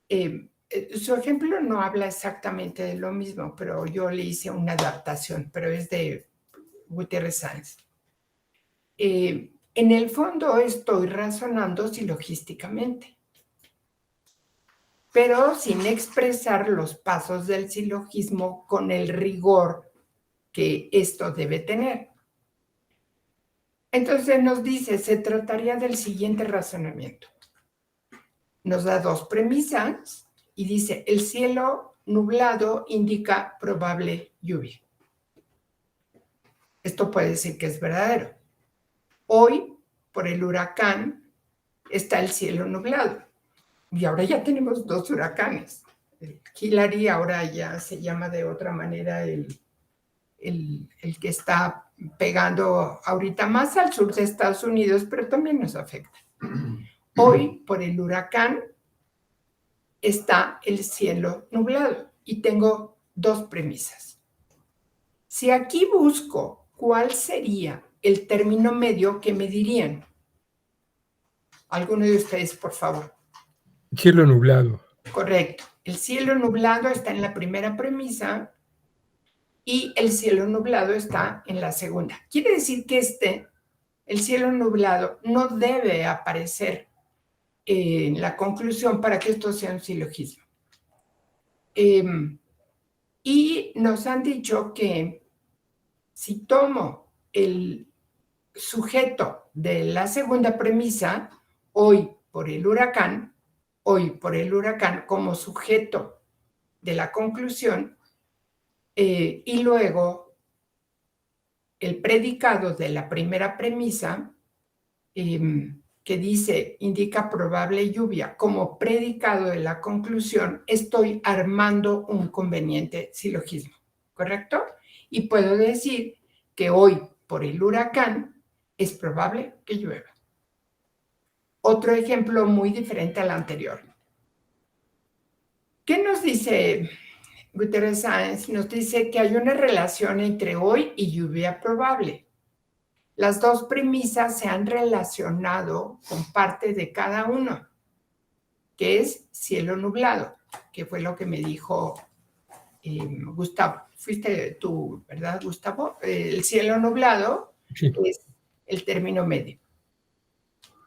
su ejemplo no habla exactamente de lo mismo, pero yo le hice una adaptación, pero es de Gutiérrez Sanz. En el fondo estoy razonando silogísticamente, pero sin expresar los pasos del silogismo con el rigor que esto debe tener. Entonces nos dice, se trataría del siguiente razonamiento. nos da dos premisas y dice, el cielo nublado indica probable lluvia. Esto puede decir que es verdadero. Hoy, por el huracán, está el cielo nublado. Y ahora ya tenemos dos huracanes. Hillary ahora ya se llama de otra manera el que está pegando ahorita más al sur de Estados Unidos, pero también nos afecta. Hoy, por el huracán, está el cielo nublado y tengo dos premisas. Si aquí busco cuál sería el término medio, ¿qué me dirían? Alguno de ustedes, por favor. Cielo nublado. Correcto. El cielo nublado está en la primera premisa y el cielo nublado está en la segunda. Quiere decir que el cielo nublado, no debe aparecer en la conclusión para que esto sea un silogismo. Y nos han dicho que si tomo el sujeto de la segunda premisa, hoy por el huracán como sujeto de la conclusión, y luego el predicado de la primera premisa, que dice, indica probable lluvia, como predicado de la conclusión, estoy armando un conveniente silogismo, ¿correcto? Y puedo decir que hoy, por el huracán, es probable que llueva. Otro ejemplo muy diferente al anterior. ¿Qué nos dice Gutiérrez Sáenz? Nos dice que hay una relación entre hoy y lluvia probable. Las dos premisas se han relacionado con parte de cada uno, que es cielo nublado, que fue lo que me dijo Gustavo. Fuiste tú, ¿verdad, Gustavo? El cielo nublado Sí. es el término medio.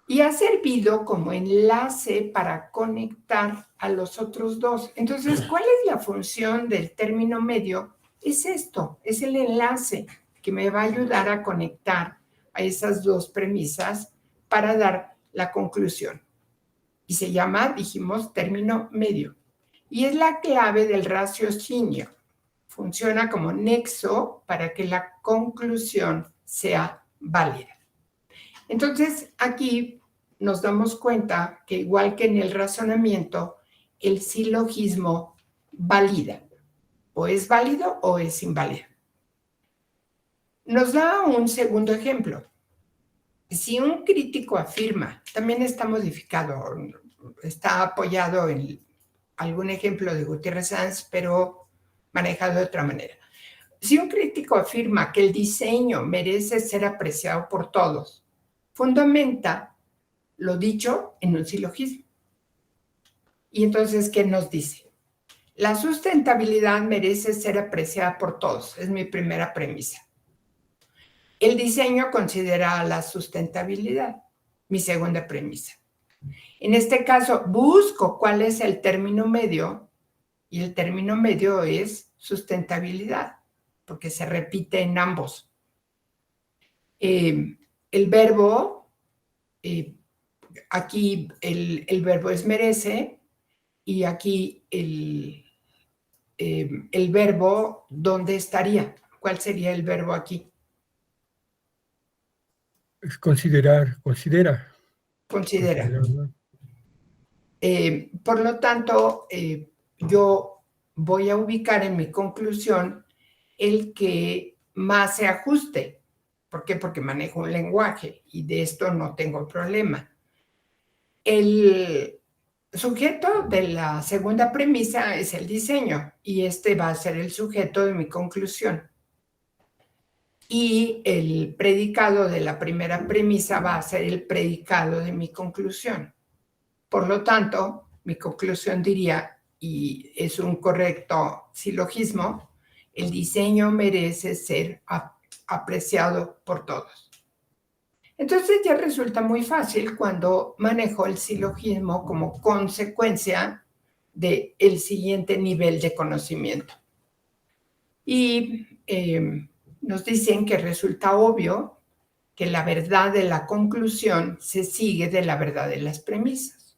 Y ha servido como enlace para conectar a los otros dos. Entonces, ¿cuál es la función del término medio? Es esto, es el enlace que me va a ayudar a conectar a esas dos premisas para dar la conclusión. Y se llama, dijimos, término medio. Y es la clave del raciocinio. Funciona como nexo para que la conclusión sea válida. Entonces, aquí nos damos cuenta que igual que en el razonamiento, el silogismo valida. O es válido o es inválido. Nos da un segundo ejemplo. Si un crítico afirma, también está modificado, está apoyado en algún ejemplo de Gutiérrez Sáenz, pero manejado de otra manera. Si un crítico afirma que el diseño merece ser apreciado por todos, fundamenta lo dicho en un silogismo. Y entonces, ¿qué nos dice? La sustentabilidad merece ser apreciada por todos, es mi primera premisa. El diseño considera la sustentabilidad, mi segunda premisa. En este caso, busco cuál es el término medio, y el término medio es sustentabilidad, porque se repite en ambos. El verbo, aquí el verbo es merece, y aquí el verbo, ¿dónde estaría? ¿Cuál sería el verbo aquí? Es considerar, considera. Considera. ¿No? Por lo tanto, yo voy a ubicar en mi conclusión el que más se ajuste. ¿Por qué? Porque manejo un lenguaje y de esto no tengo problema. El sujeto de la segunda premisa es el diseño y este va a ser el sujeto de mi conclusión. Y el predicado de la primera premisa va a ser el predicado de mi conclusión. Por lo tanto, mi conclusión diría, y es un correcto silogismo, el diseño merece ser apreciado por todos. Entonces ya resulta muy fácil cuando manejo el silogismo como consecuencia del siguiente nivel de conocimiento. Y nos dicen que resulta obvio que la verdad de la conclusión se sigue de la verdad de las premisas.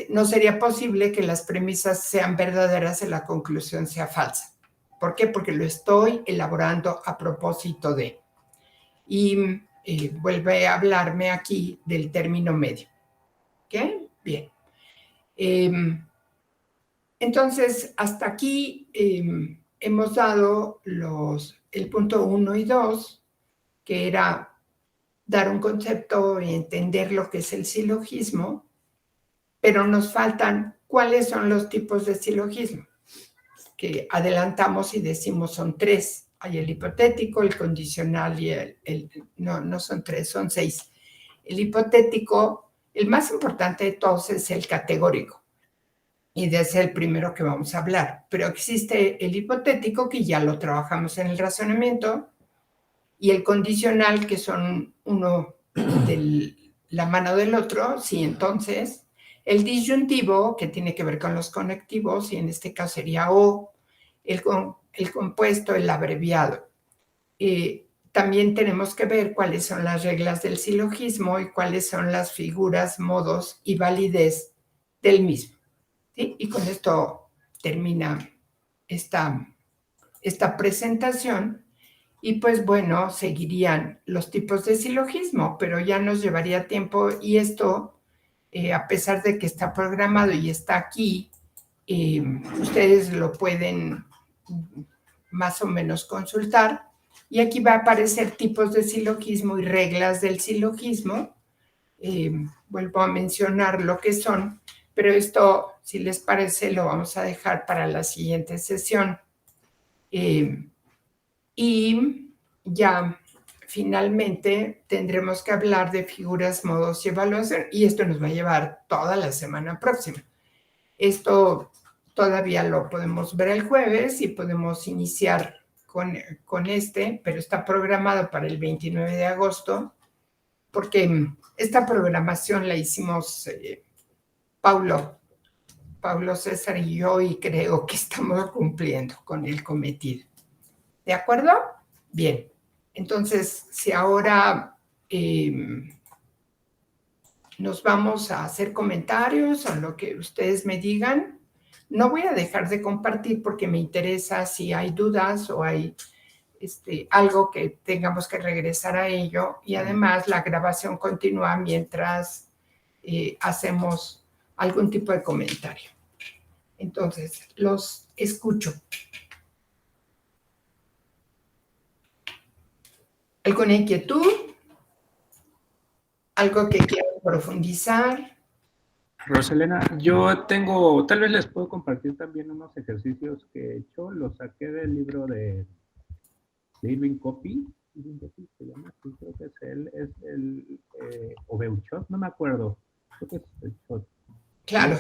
no sería posible que las premisas sean verdaderas y la conclusión sea falsa. ¿Por qué? Porque lo estoy elaborando a propósito de. Y vuelve a hablarme aquí del término medio. ¿Ok? Bien. Entonces, hasta aquí hemos dado el punto 1 y 2, que era dar un concepto y entender lo que es el silogismo, pero nos faltan cuáles son los tipos de silogismo, que adelantamos y decimos son 3. Hay el hipotético, el condicional y no son 3, son 6. El hipotético, el más importante de todos es el categórico, y de ese es el primero que vamos a hablar. Pero existe el hipotético, que ya lo trabajamos en el razonamiento, y el condicional, que son uno de la mano del otro, sí, entonces. El disyuntivo, que tiene que ver con los conectivos, y en este caso sería o, el compuesto, el abreviado. También tenemos que ver cuáles son las reglas del silogismo y cuáles son las figuras, modos y validez del mismo. ¿Sí? Y con esto termina esta presentación. Y pues bueno, seguirían los tipos de silogismo, pero ya nos llevaría tiempo, y esto, a pesar de que está programado y está aquí, ustedes lo pueden más o menos consultar. Y aquí va a aparecer tipos de silogismo y reglas del silogismo. Vuelvo a mencionar lo que son, pero esto, si les parece, lo vamos a dejar para la siguiente sesión. Y ya finalmente tendremos que hablar de figuras, modos y evaluación, y esto nos va a llevar toda la semana próxima. Esto todavía lo podemos ver el jueves y podemos iniciar con pero está programado para el 29 de agosto, porque esta programación la hicimos Paulo César y yo, y creo que estamos cumpliendo con el cometido. ¿De acuerdo? Bien. Entonces, si ahora nos vamos a hacer comentarios o lo que ustedes me digan, no voy a dejar de compartir porque me interesa si hay dudas o hay algo que tengamos que regresar a ello, y además la grabación continúa mientras hacemos algún tipo de comentario. Entonces, los escucho. ¿Alguna inquietud? ¿Algo que quieran profundizar? Roselena, yo tengo, tal vez les puedo compartir también unos ejercicios que he hecho, los saqué del libro de Irving Copy. Irving Copy se llama, sí, creo que es él, es el o Beuchot, no me acuerdo, creo que es Beuchot. Claro.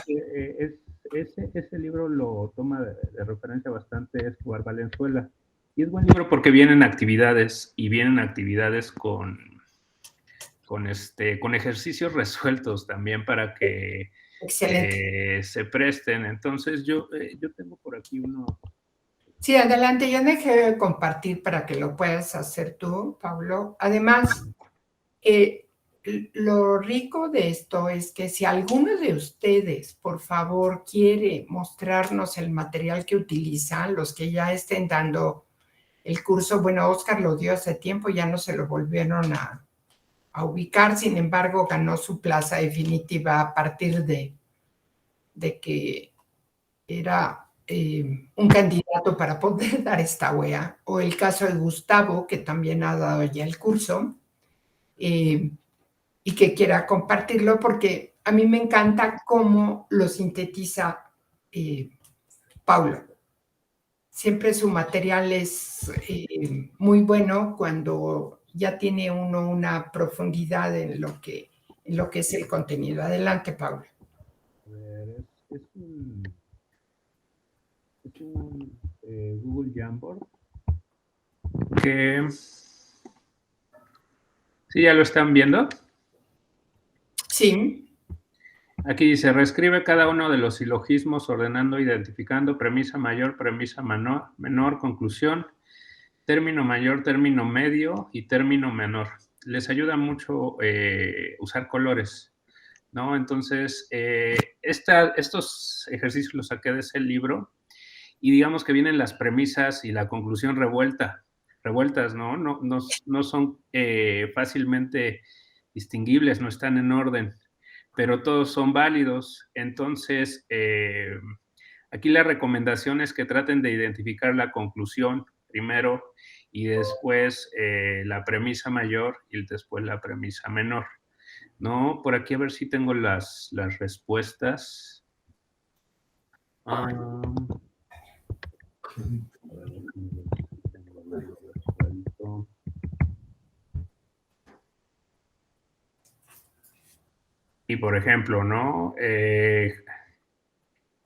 Ese libro lo toma de referencia bastante Escobar Valenzuela, y es buen libro porque vienen actividades, y vienen actividades con ejercicios resueltos también para que se presten. Entonces yo tengo por aquí uno. Sí, adelante, ya dejé de compartir para que lo puedas hacer tú, Pablo. Además, lo rico de esto es que si alguno de ustedes, por favor, quiere mostrarnos el material que utilizan, los que ya estén dando el curso, bueno, Oscar lo dio hace tiempo, ya no se lo volvieron a ubicar, sin embargo, ganó su plaza definitiva a partir de que era un candidato para poder dar esta wea, o el caso de Gustavo, que también ha dado ya el curso, y que quiera compartirlo, porque a mí me encanta cómo lo sintetiza Paulo. Siempre su material es muy bueno cuando ya tiene uno una profundidad en lo que es el contenido. Adelante, Paulo. A ver, es un Google Jamboard que... ¿Sí ya lo están viendo? Sí. Aquí dice, reescribe cada uno de los silogismos ordenando, identificando premisa mayor, premisa menor, conclusión, término mayor, término medio y término menor. Les ayuda mucho usar colores. ¿no? Entonces, estos ejercicios los saqué de ese libro y digamos que vienen las premisas y la conclusión revueltas, ¿no? No son fácilmente distinguibles, no están en orden, pero todos son válidos. Entonces, aquí la recomendación es que traten de identificar la conclusión primero y después la premisa mayor y después la premisa menor. No, por aquí a ver si tengo las respuestas. Y por ejemplo, ¿no?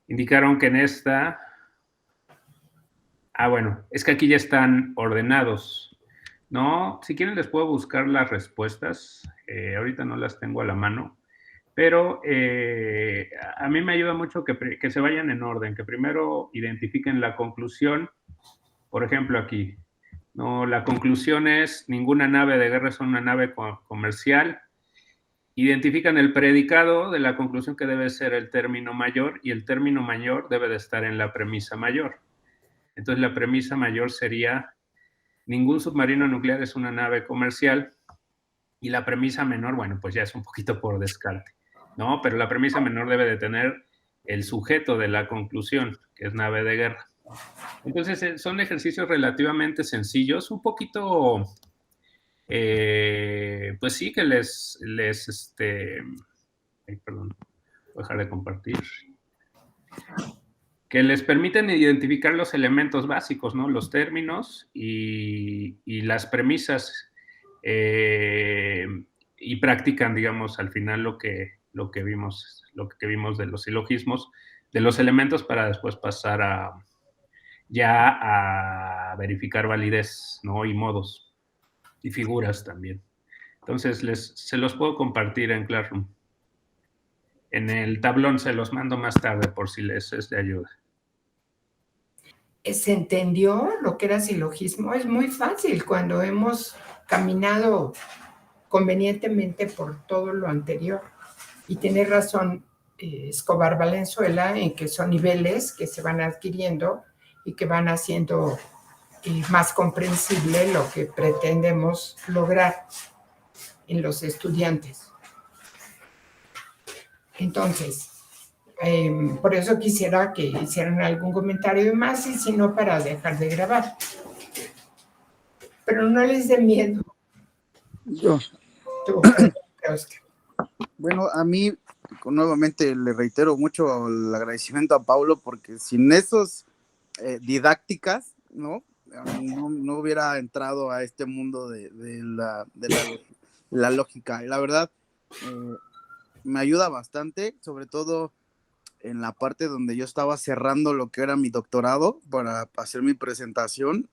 Indicaron que en esta... bueno, es que aquí ya están ordenados, ¿no? Si quieren les puedo buscar las respuestas. Ahorita no las tengo a la mano. Pero a mí me ayuda mucho que se vayan en orden, que primero identifiquen la conclusión. Por ejemplo, aquí, ¿no? La conclusión es: ninguna nave de guerra es una nave comercial. Identifican el predicado de la conclusión, que debe ser el término mayor, y el término mayor debe de estar en la premisa mayor. Entonces, la premisa mayor sería: ningún submarino nuclear es una nave comercial. Y la premisa menor, bueno, pues ya es un poquito por descarte, ¿no? Pero la premisa menor debe de tener el sujeto de la conclusión, que es nave de guerra. Entonces, son ejercicios relativamente sencillos, un poquito, pues sí, que perdón, voy a dejar de compartir. Que les permiten identificar los elementos básicos, ¿no? Los términos y las premisas, y practican, digamos, al final lo que vimos de los silogismos, de los elementos, para después pasar ya a verificar validez, ¿no? Y modos y figuras también. Entonces, se los puedo compartir en Classroom. En el tablón se los mando más tarde por si les es de ayuda. ¿Se entendió lo que era silogismo? Es muy fácil cuando hemos caminado convenientemente por todo lo anterior. Y tiene razón Escobar Valenzuela en que son niveles que se van adquiriendo y que van haciendo más comprensible lo que pretendemos lograr en los estudiantes. Entonces, por eso quisiera que hicieran algún comentario más, y si no, para dejar de grabar. Pero no les dé miedo. Yo. Bueno, a mí nuevamente le reitero mucho el agradecimiento a Paulo, porque sin esos didácticas, ¿no? No hubiera entrado a este mundo de la lógica. Y la verdad, me ayuda bastante, sobre todo en la parte donde yo estaba cerrando lo que era mi doctorado para hacer mi presentación,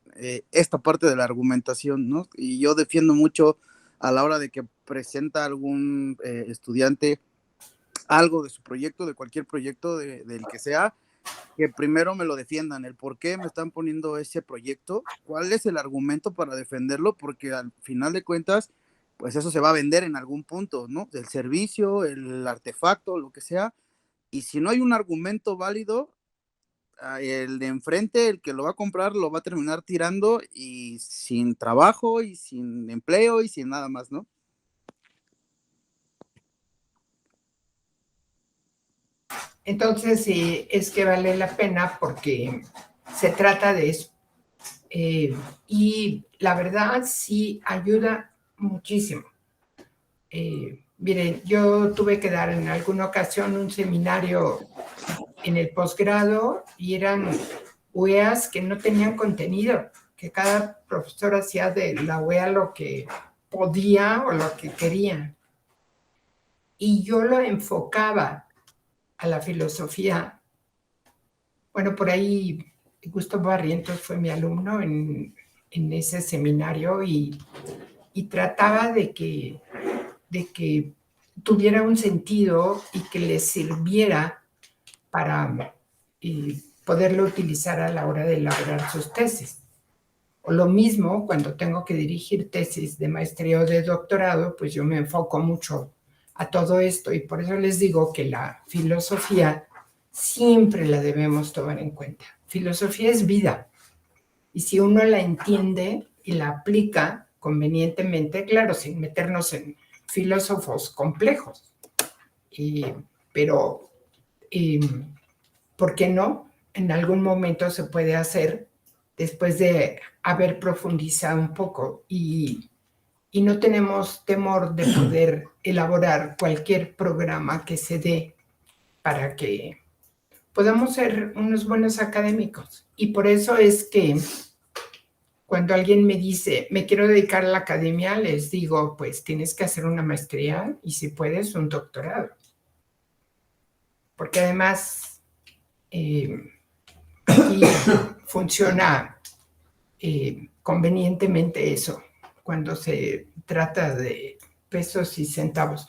esta parte de la argumentación, ¿no? Y yo defiendo mucho a la hora de que presenta algún estudiante algo de su proyecto, de cualquier proyecto, del que sea, que primero me lo defiendan, el por qué me están poniendo ese proyecto, cuál es el argumento para defenderlo, porque al final de cuentas, pues eso se va a vender en algún punto, ¿no? El servicio, el artefacto, lo que sea, y si no hay un argumento válido, el de enfrente, el que lo va a comprar, lo va a terminar tirando y sin trabajo y sin empleo y sin nada más, ¿no? Entonces, sí, es que vale la pena porque se trata de eso. Y la verdad sí ayuda muchísimo. Miren, yo tuve que dar en alguna ocasión un seminario en el posgrado y eran UEAs que no tenían contenido, que cada profesor hacía de la UEA lo que podía o lo que quería. Y yo lo enfocaba a la filosofía. Bueno, por ahí Gustavo Barrientos fue mi alumno en ese seminario y trataba de que tuviera un sentido y que le sirviera para poderlo utilizar a la hora de elaborar sus tesis. O lo mismo, cuando tengo que dirigir tesis de maestría o de doctorado, pues yo me enfoco mucho a todo esto, y por eso les digo que la filosofía siempre la debemos tomar en cuenta. Filosofía es vida, y si uno la entiende y la aplica convenientemente, claro, sin meternos en filósofos complejos, pero ¿por qué no? En algún momento se puede hacer después de haber profundizado un poco, y no tenemos temor de poder elaborar cualquier programa que se dé para que podamos ser unos buenos académicos. Y por eso es que cuando alguien me dice, me quiero dedicar a la academia, les digo, pues tienes que hacer una maestría y si puedes, un doctorado. Porque además aquí funciona convenientemente eso, cuando se trata de pesos y centavos.